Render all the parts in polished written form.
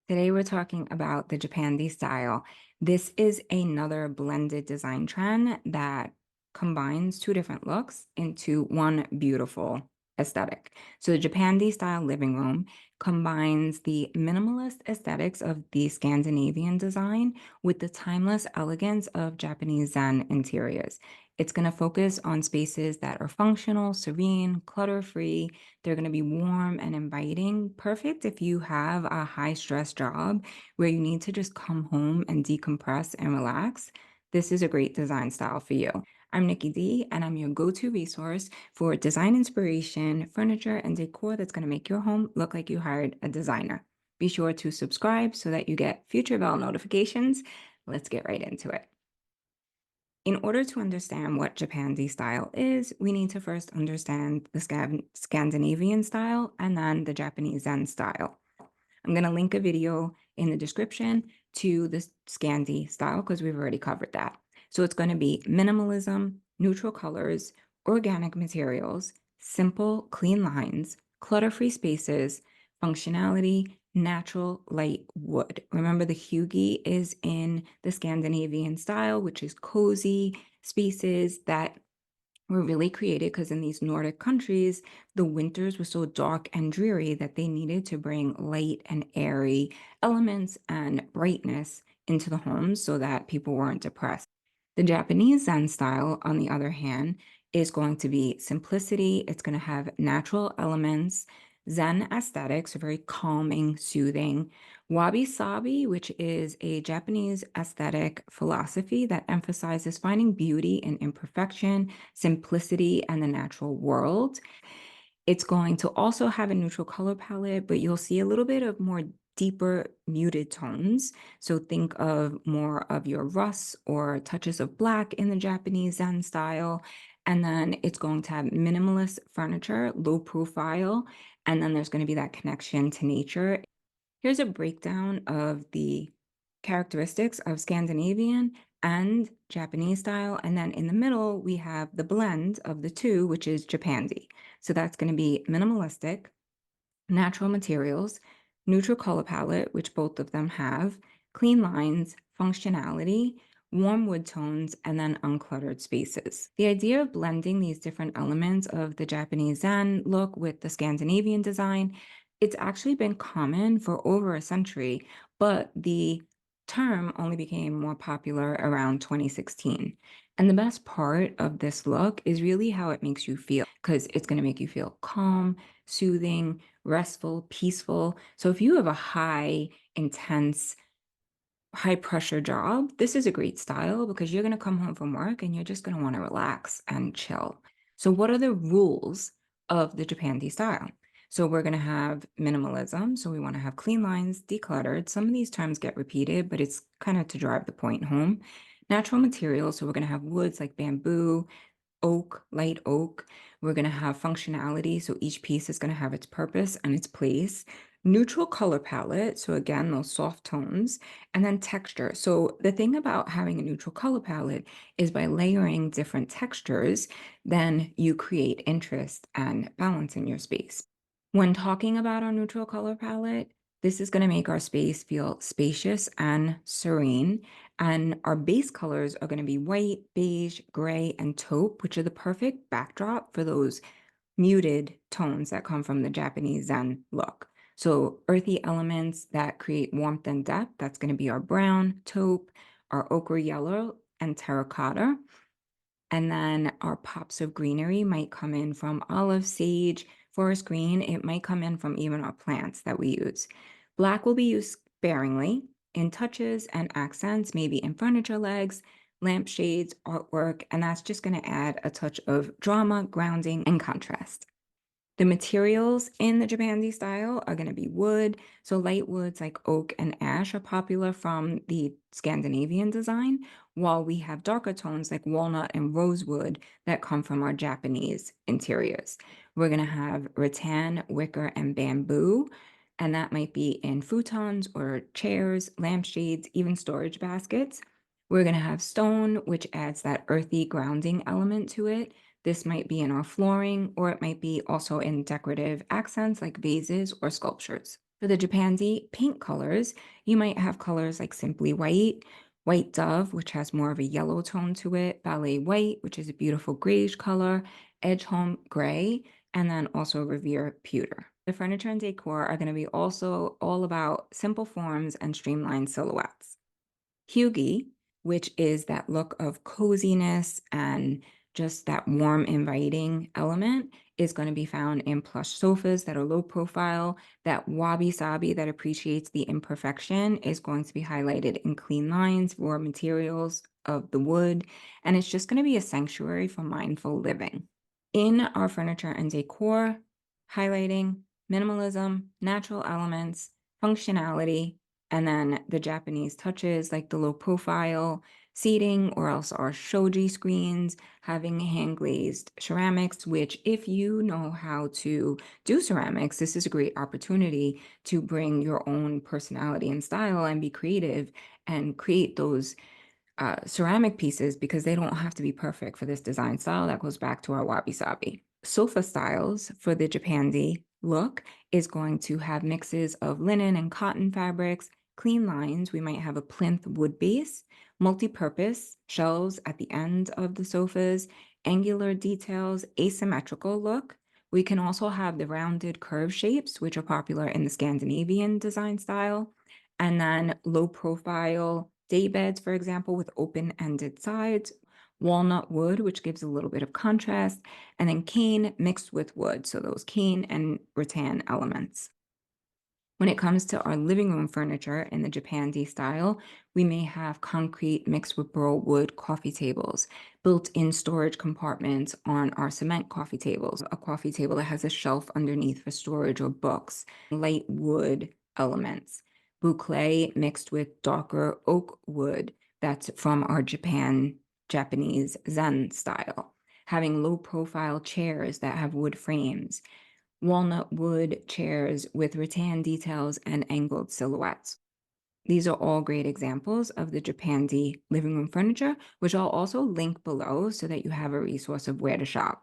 Today we're talking about the Japandi style. This is another blended design trend that combines two different looks into one beautiful aesthetic. So the Japandi style living room combines the minimalist aesthetics of the Scandinavian design with the timeless elegance of Japanese Zen interiors. It's going to focus on spaces that are functional, serene, clutter-free. They're going to be warm and inviting, perfect if you have a high-stress job where you need to just come home and decompress and relax. This is a great design style for you. I'm Nikki D, and I'm your go-to resource for design inspiration, furniture, and decor that's going to make your home look like you hired a designer. Be sure to subscribe so that you get future bell notifications. Let's get right into it. In order to understand what Japandi style is, we need to first understand the Scandinavian style and then the Japanese Zen style. I'm going to link a video in the description to the Scandi style because we've already covered that. So it's going to be minimalism, neutral colors, organic materials, simple, clean lines, clutter-free spaces, functionality, natural, light wood. Remember, the Hygge is in the Scandinavian style, which is cozy spaces that were really created because in these Nordic countries, the winters were so dark and dreary that they needed to bring light and airy elements and brightness into the homes so that people weren't depressed. The Japanese Zen style, on the other hand, is going to be simplicity. It's going to have natural elements, Zen aesthetics, are very calming, soothing. Wabi sabi, which is a Japanese aesthetic philosophy that emphasizes finding beauty in imperfection, simplicity, and the natural world. It's going to also have a neutral color palette, but you'll see a little bit of more deeper muted tones. So think of more of your rusts or touches of black in the Japanese Zen style. And then it's going to have minimalist furniture, low profile, and then there's going to be that connection to nature. Here's a breakdown of the characteristics of Scandinavian and Japanese style. And then in the middle, we have the blend of the two, which is Japandi. So that's going to be minimalistic, natural materials, neutral color palette, which both of them have, clean lines, functionality, warm wood tones, and then uncluttered spaces. The idea of blending these different elements of the Japanese Zen look with the Scandinavian design, it's actually been common for over a century, but the term only became more popular around 2016. And the best part of this look is really how it makes you feel, because it's going to make you feel calm, soothing, restful, peaceful. So if you have a intense, high pressure job, this is a great style because you're going to come home from work and you're just going to want to relax and chill. So what are the rules of the Japandi style? So we're going to have minimalism. So we want to have clean lines, decluttered. Some of these terms get repeated, but it's kind of to drive the point home. Natural materials. So we're going to have woods like bamboo, oak, light oak. We're going to have functionality. So each piece is going to have its purpose and its place. Neutral color palette. So again, those soft tones. And then texture. So the thing about having a neutral color palette is by layering different textures, then you create interest and balance in your space. When talking about our neutral color palette, this is going to make our space feel spacious and serene. And our base colors are going to be white, beige, gray, and taupe, which are the perfect backdrop for those muted tones that come from the Japanese Zen look. So earthy elements that create warmth and depth, that's going to be our brown, taupe, our ochre yellow, and terracotta. And then our pops of greenery might come in from olive, sage, forest green. It might come in from even our plants that we use. Black will be used sparingly in touches and accents, maybe in furniture legs, lampshades, artwork, and that's just going to add a touch of drama, grounding, and contrast. The materials in the Japandi style are going to be wood. So light woods like oak and ash are popular from the Scandinavian design, while we have darker tones like walnut and rosewood that come from our Japanese interiors. We're going to have rattan, wicker, and bamboo, and that might be in futons or chairs, lampshades, even storage baskets. We're going to have stone, which adds that earthy grounding element to it. This might be in our flooring, or it might be also in decorative accents like vases or sculptures. For the Japandi paint colors, you might have colors like Simply White, White Dove, which has more of a yellow tone to it, Ballet White, which is a beautiful grayish color, Edge Home Gray, and then also Revere Pewter. The furniture and decor are going to be also all about simple forms and streamlined silhouettes. Hugie, which is that look of coziness and just that warm, inviting element, is going to be found in plush sofas that are low profile. That wabi sabi that appreciates the imperfection is going to be highlighted in clean lines, raw materials of the wood, and it's just going to be a sanctuary for mindful living. In our furniture and decor, highlighting minimalism, natural elements, functionality, and then the Japanese touches like the low profile seating or else our shoji screens, having hand glazed ceramics, which if you know how to do ceramics, this is a great opportunity to bring your own personality and style and be creative and create those ceramic pieces because they don't have to be perfect for this design style. That goes back to our wabi sabi. Sofa styles for the Japandi look is going to have mixes of linen and cotton fabrics, clean lines. We might have a plinth wood base, multi-purpose shelves at the end of the sofas, angular details, asymmetrical look. We can also have the rounded curve shapes, which are popular in the Scandinavian design style, and then low profile day beds, for example, with open-ended sides, walnut wood, which gives a little bit of contrast, and then cane mixed with wood. So those cane and rattan elements. When it comes to our living room furniture in the Japandi style, we may have concrete mixed with burl wood coffee tables, built-in storage compartments on our cement coffee tables, a coffee table that has a shelf underneath for storage or books, light wood elements, boucle mixed with darker oak wood that's from our Japanese Zen style, having low-profile chairs that have wood frames, walnut wood chairs with rattan details and angled silhouettes. These are all great examples of the Japandi living room furniture, which I'll also link below so that you have a resource of where to shop.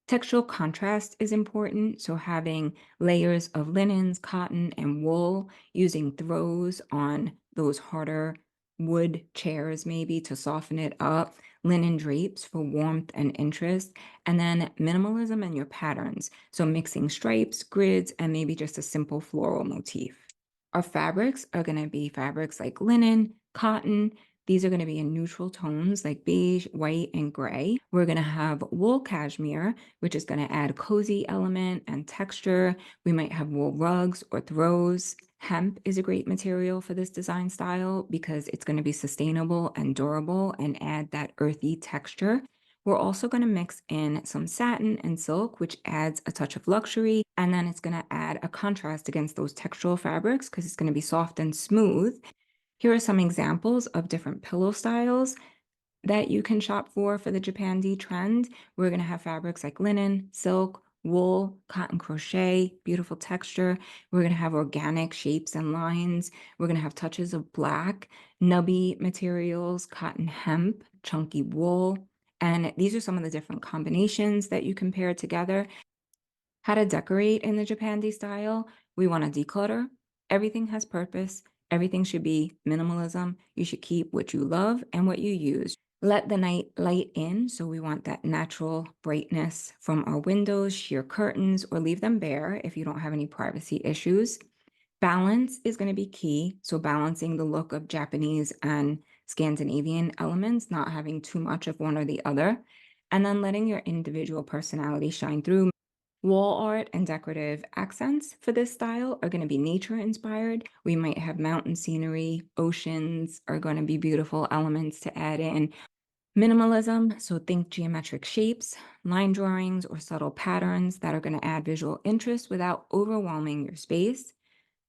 Textural contrast is important, so having layers of linens, cotton, and wool, using throws on those harder wood chairs maybe to soften it up, linen drapes for warmth and interest, and then minimalism in your patterns, so mixing stripes, grids, and maybe just a simple floral motif. Our fabrics are going to be fabrics like linen, cotton. These are going to be in neutral tones like beige, white, and gray. We're going to have wool cashmere, which is going to add cozy element and texture. We might have wool rugs or throws. Hemp is a great material for this design style because it's going to be sustainable and durable and add that earthy texture. We're also going to mix in some satin and silk, which adds a touch of luxury. And then it's going to add a contrast against those textural fabrics because it's going to be soft and smooth. Here are some examples of different pillow styles that you can shop for the Japandi trend. We're going to have fabrics like linen, silk, wool, cotton crochet, beautiful texture. We're going to have organic shapes and lines. We're going to have touches of black, nubby materials, cotton hemp, chunky wool. And these are some of the different combinations that you can pair together. How to decorate in the Japandi style. We want to declutter. Everything has purpose. Everything should be minimalism. You should keep what you love and what you use. Let the night light in. So we want that natural brightness from our windows, sheer curtains, or leave them bare if you don't have any privacy issues. Balance is going to be key. So balancing the look of Japanese and Scandinavian elements, not having too much of one or the other, and then letting your individual personality shine through. Wall art and decorative accents for this style are going to be nature inspired. We might have mountain scenery, oceans are going to be beautiful elements to add in. Minimalism, so think geometric shapes, line drawings, or subtle patterns that are going to add visual interest without overwhelming your space.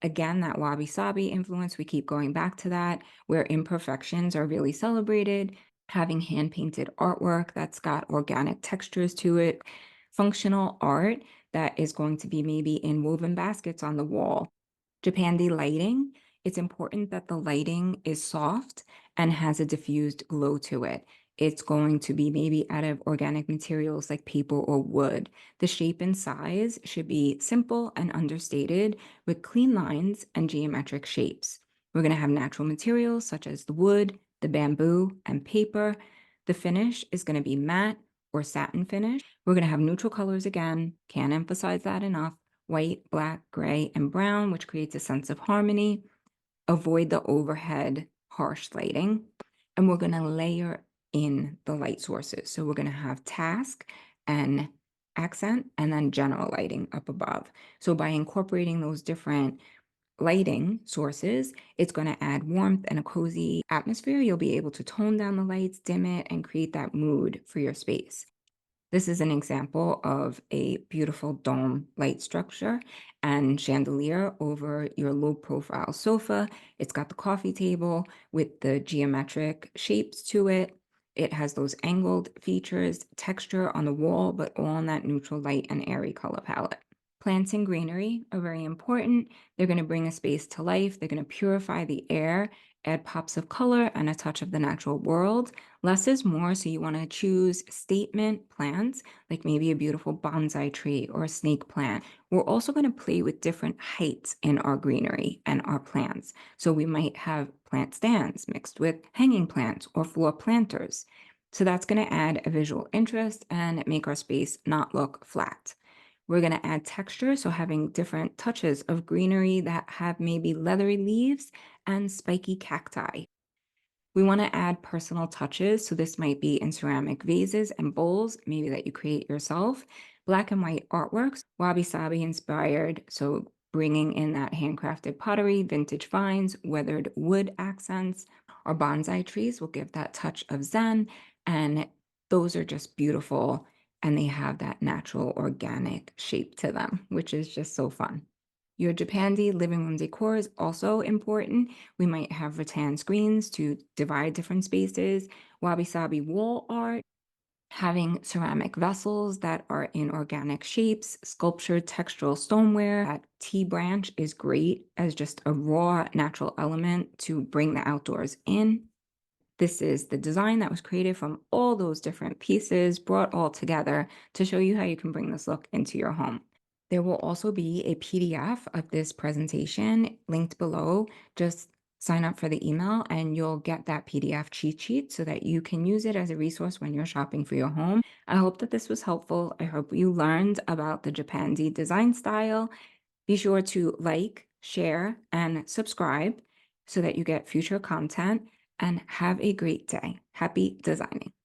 Again, that wabi sabi influence, we keep going back to that, where imperfections are really celebrated, having hand painted artwork that's got organic textures to it, functional art that is going to be maybe in woven baskets on the wall. Japandi lighting, it's important that the lighting is soft and has a diffused glow to it. It's going to be maybe out of organic materials like paper or wood. The shape and size should be simple and understated with clean lines and geometric shapes. We're going to have natural materials such as the wood, the bamboo, and paper. The finish is going to be matte or satin finish. We're going to have neutral colors again. Can't emphasize that enough. White, black, gray, and brown, which creates a sense of harmony. Avoid the overhead harsh lighting. And we're going to layer in the light sources. So we're going to have task and accent and then general lighting up above. So by incorporating those different lighting sources, it's going to add warmth and a cozy atmosphere. You'll be able to tone down the lights, dim it, and create that mood for your space. This is an example of a beautiful dome light structure and chandelier over your low profile sofa. It's got the coffee table with the geometric shapes to it. It has those angled features, texture on the wall, but all in that neutral light and airy color palette. Plants and greenery are very important. They're going to bring a space to life. They're going to purify the air, add pops of color and a touch of the natural world. Less is more, so you want to choose statement plants, like maybe a beautiful bonsai tree or a snake plant. We're also going to play with different heights in our greenery and our plants. So we might have plant stands mixed with hanging plants or floor planters. So that's going to add a visual interest and make our space not look flat. We're going to add texture, so having different touches of greenery that have maybe leathery leaves and spiky cacti. We want to add personal touches, so this might be in ceramic vases and bowls, maybe that you create yourself. Black and white artworks, Wabi Sabi inspired, so bringing in that handcrafted pottery, vintage vines, weathered wood accents, or bonsai trees will give that touch of zen, and those are just beautiful, and they have that natural organic shape to them, which is just so fun. Your Japandi living room decor is also important. We might have rattan screens to divide different spaces, wabi-sabi wall art, having ceramic vessels that are in organic shapes, sculptured textural stoneware. That tea branch is great as just a raw natural element to bring the outdoors in. This is the design that was created from all those different pieces brought all together to show you how you can bring this look into your home. There will also be a PDF of this presentation linked below. Just sign up for the email and you'll get that PDF cheat sheet so that you can use it as a resource when you're shopping for your home. I hope that this was helpful. I hope you learned about the Japandi design style. Be sure to like, share, and subscribe so that you get future content, and have a great day. Happy designing.